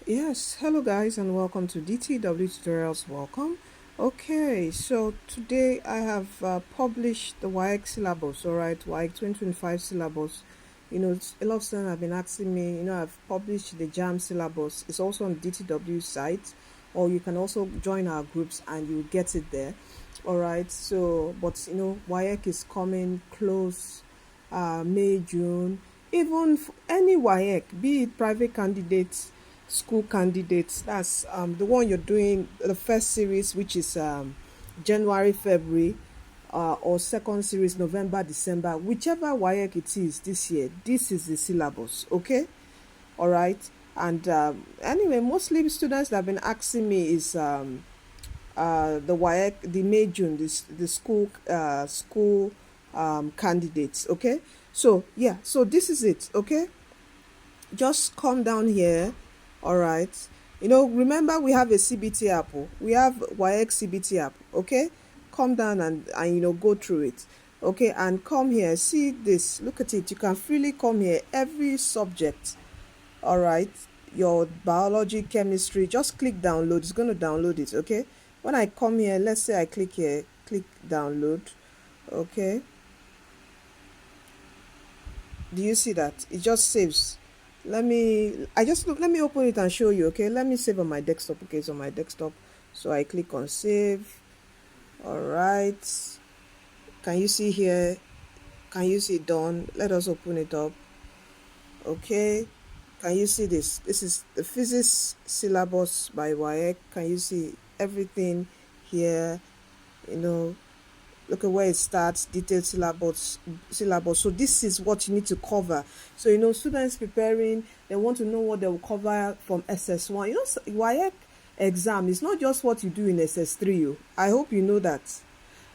Yes, hello guys and welcome to DTW Tutorials. Welcome. Okay, so today I have published the WAEC syllabus, alright, WAEC 2025 syllabus. A lot of students have been asking me, I've published the JAM syllabus. It's also on DTW site, or you can also join our groups and you'll get it there. Alright, so, but WAEC is coming close, May, June, even any WAEC, be it private candidates, school candidates. That's the one you're doing the first series, which is January, February, or second series November, December, whichever WAEC it is this year. This is the syllabus, okay? All right. And anyway, mostly students that have been asking me is the WAEC, the May June, the school candidates, okay? So yeah, so this is it, okay? Just come down here. All right, remember we have a CBT app. We have WAEC CBT app, okay? Come down and go through it, okay? And come here, see this, look at it. You can freely come here, every subject. All right, your biology, chemistry, just click download. It's going to download it, okay? When I come here, let's say I click here, click download, okay? Do you see that it just saves? Let me open it and show you, okay? Let me save on my desktop. Okay, it's on my desktop, so I click on save. All right, can you see here? Can you see done? Let us open it up. Okay, can you see this? This is the physics syllabus by WAEC. Can you see everything here? Look at where it starts, detailed syllabus. So this is what you need to cover. So students preparing, they want to know what they will cover from SS1. WAEC exam is not just what you do in SS3. I hope you know that.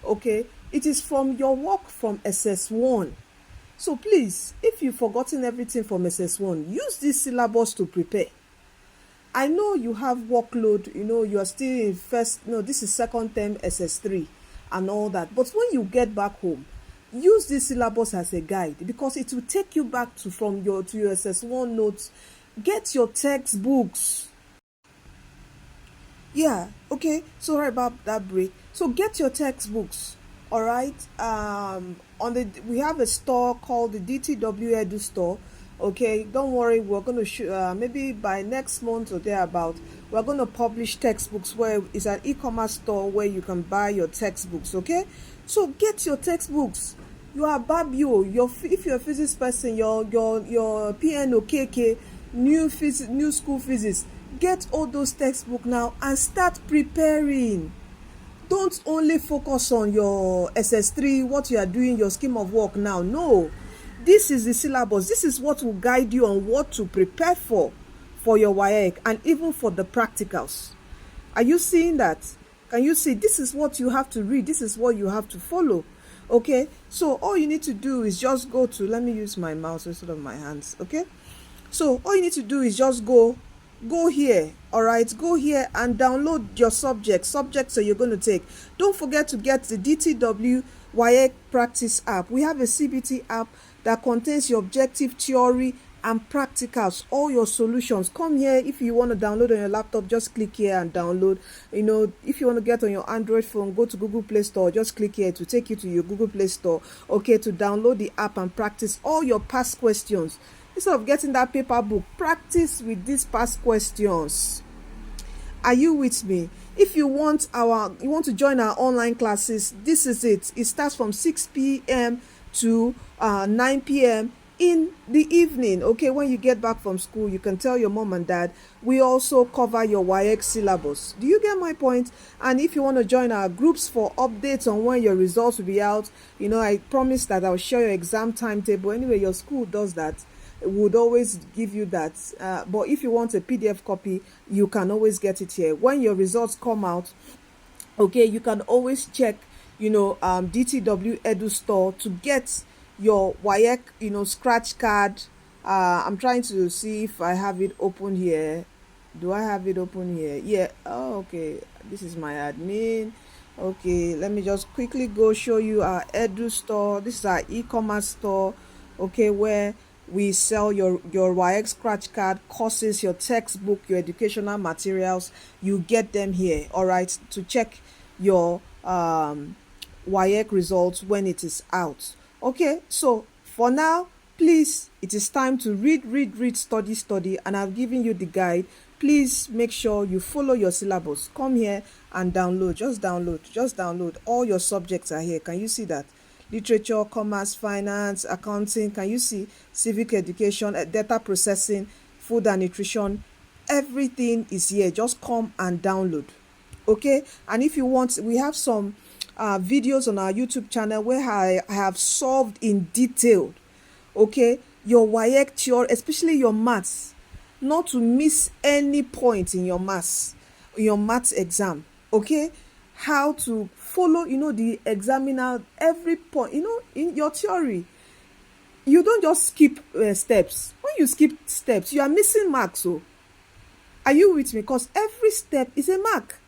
Okay, it is from your work from SS1. So please, if you've forgotten everything from SS1, use this syllabus to prepare. I know you have workload, you are still in first, no, this is second term SS3 and all that. But when you get back home, use this syllabus as a guide, because it will take you back to your SS1 notes. Get your textbooks. Yeah, okay. Sorry about that break. So get your textbooks. All right. We have a store called the DTW Edu Store. Okay, don't worry. We're going to maybe by next month or thereabout, we're going to publish textbooks where it's an e-commerce store where you can buy your textbooks. Okay, so get your textbooks. You are Babio. If you're a physics person, your PNO KK, new school physics. Get all those textbooks now and start preparing. Don't only focus on your SS3, what you are doing, your scheme of work now. No, this is the syllabus. This is what will guide you on what to prepare for your WAEC and even for the practicals. Are you seeing that? Can you see? This is what you have to read. This is what you have to follow. Okay, so all you need to do is just go to, let me use my mouse instead of my hands. Okay, so all you need to do is just go here. All right, go here and download your subjects that you're going to take. Don't forget to get the DTW WAEC practice app. We have a CBT app that contains your objective theory and practicals, all your solutions. Come here. If you want to download on your laptop, just click here and download. If you want to get on your Android phone, go to Google Play Store, just click here to take you to your Google Play Store, okay, to download the app and practice all your past questions. Instead of getting that paper book, practice with these past questions. Are you with me? If you want to join our online classes, this is it. It starts from 6 p.m. to 9 p.m. in the evening. Okay, when you get back from school, you can tell your mom and dad. We also cover your WAEC syllabus. Do you get my point? And if you want to join our groups for updates on when your results will be out, I promise that I'll share your exam timetable. Anyway, your school does that, would always give you that, but if you want a PDF copy, you can always get it here. When your results come out, okay, you can always check DTW Edu Store to get your WAEC scratch card. I'm trying to see if I have it open here. Do I have it open here? Yeah. Oh, okay, this is my admin. Okay, let me just quickly go show you our Edu Store. This is our e-commerce store, okay, where We sell your WAEC scratch card, courses, your textbook, your educational materials. You get them here, all right, to check your WAEC results when it is out. Okay, so for now, please, it is time to read, study, and I've given you the guide. Please make sure you follow your syllabus. Come here and download. Just download. All your subjects are here. Can you see that? Literature, commerce, finance, accounting. Can you see? Civic education, data processing, food and nutrition. Everything is here. Just come and download. Okay, and if you want, we have some videos on our YouTube channel where I have solved in detail, okay, your WAEC theory, especially your maths, not to miss any point in your maths exam. Okay, how to follow, the examiner, every point, in your theory. You don't just skip steps. When you skip steps, you are missing marks. So are you with me? Because every step is a mark.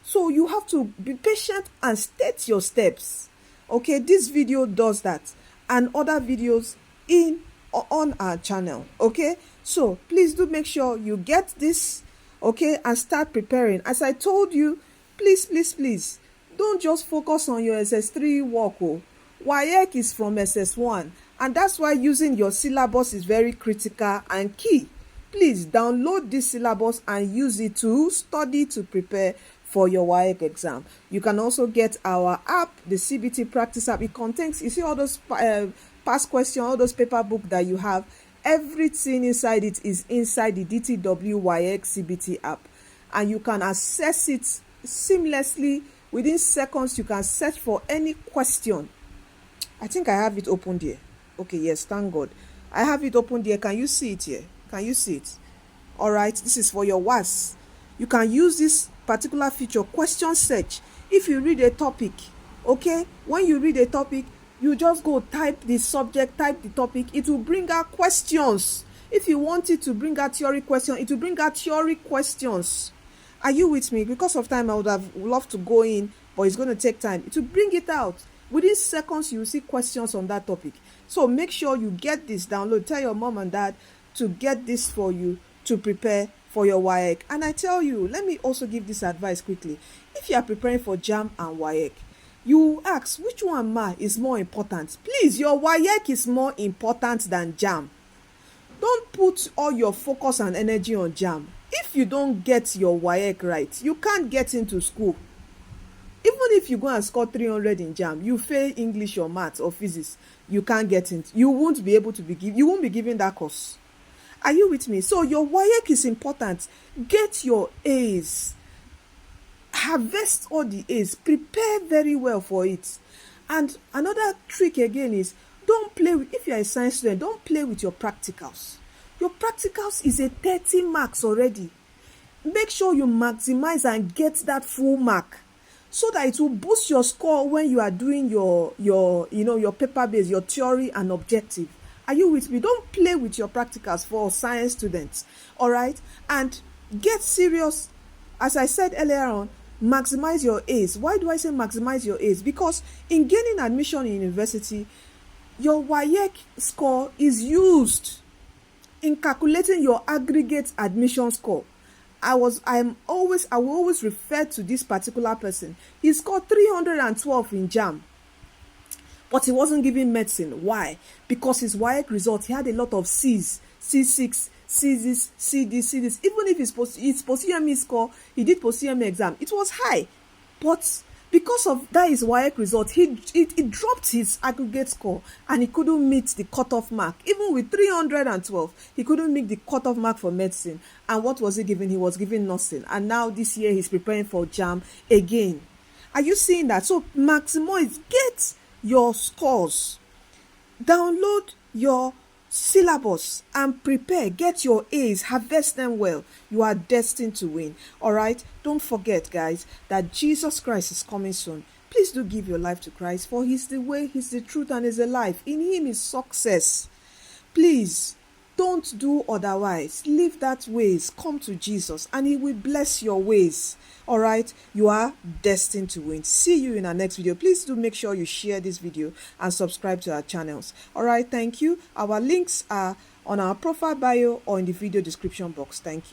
So you have to be patient and state your steps. Okay, this video does that, and other videos on our channel. Okay, so please do make sure you get this, okay, and start preparing. As I told you, please don't just focus on your SS3 work. WAEC is from SS1, and that's why using your syllabus is very critical and key. Please download this syllabus and use it to study, to prepare for your WAEC exam. You can also get our app, the CBT practice app. It contains, you see all those past questions, all those paper book that you have. Everything inside it is inside the DTW WAEC CBT app, and you can access it seamlessly. Within seconds, you can search for any question. I think I have it opened here. Okay, yes, thank God. I have it opened here. Can you see it here? Can you see it? All right, this is for your WAS. You can use this particular feature, question search. If you read a topic, okay, when you read a topic, you just go type the subject, type the topic. It will bring out questions. If you want it to bring out theory question, it will bring out theory questions. Are you with me? Because of time, I would have loved to go in, but it's going to take time. It will bring it out. Within seconds, you will see questions on that topic. So make sure you get this download. Tell your mom and dad to get this for you to prepare for your WAEC. And I tell you, let me also give this advice quickly. If you are preparing for JAM and WAEC, you ask, which one is more important? Please, your WAEC is more important than JAM. Don't put all your focus and energy on JAM. If you don't get your WAEC right, you can't get into school. Even if you go and score 300 in JAM, you fail English or maths or physics, you can't get into. You won't be able to you won't be given that course. Are you with me? So your WAEC is important. Get your A's. Harvest all the A's. Prepare very well for it. And another trick again is, don't play with, if you're a science student, don't play with your practicals. Your practicals is a 30 marks already. Make sure you maximize and get that full mark, so that it will boost your score when you are doing your paper base, your theory and objective. Are you with me? Don't play with your practicals for science students. All right? And get serious. As I said earlier on, maximize your A's. Why do I say maximize your A's? Because in gaining admission in university, your WAEC score is used in calculating your aggregate admission score. I will always refer to this particular person. He scored 312 in JAM, but he wasn't given medicine. Why? Because his WAEC result, he had a lot of C's, C6, C's, CDs. Even if his post-UME score, he did post-UME exam, it was high. But because of that, his WAEC result, he dropped his aggregate score, and he couldn't meet the cutoff mark. Even with 312, he couldn't meet the cutoff mark for medicine. And what was he given? He was given nursing. And now this year, he's preparing for JAM again. Are you seeing that? So maximize, get your scores, download your syllabus and prepare. Get your A's, harvest them well. You are destined to win. All right, don't forget, guys, that Jesus Christ is coming soon. Please do give your life to Christ, for he's the way, he's the truth, and he's the life. In him is success. Please don't do otherwise. Leave that ways, come to Jesus, and he will bless your ways. All right, you are destined to win. See you in our next video. Please do make sure you share this video and subscribe to our channels. All right, thank you. Our links are on our profile bio or in the video description box. Thank you.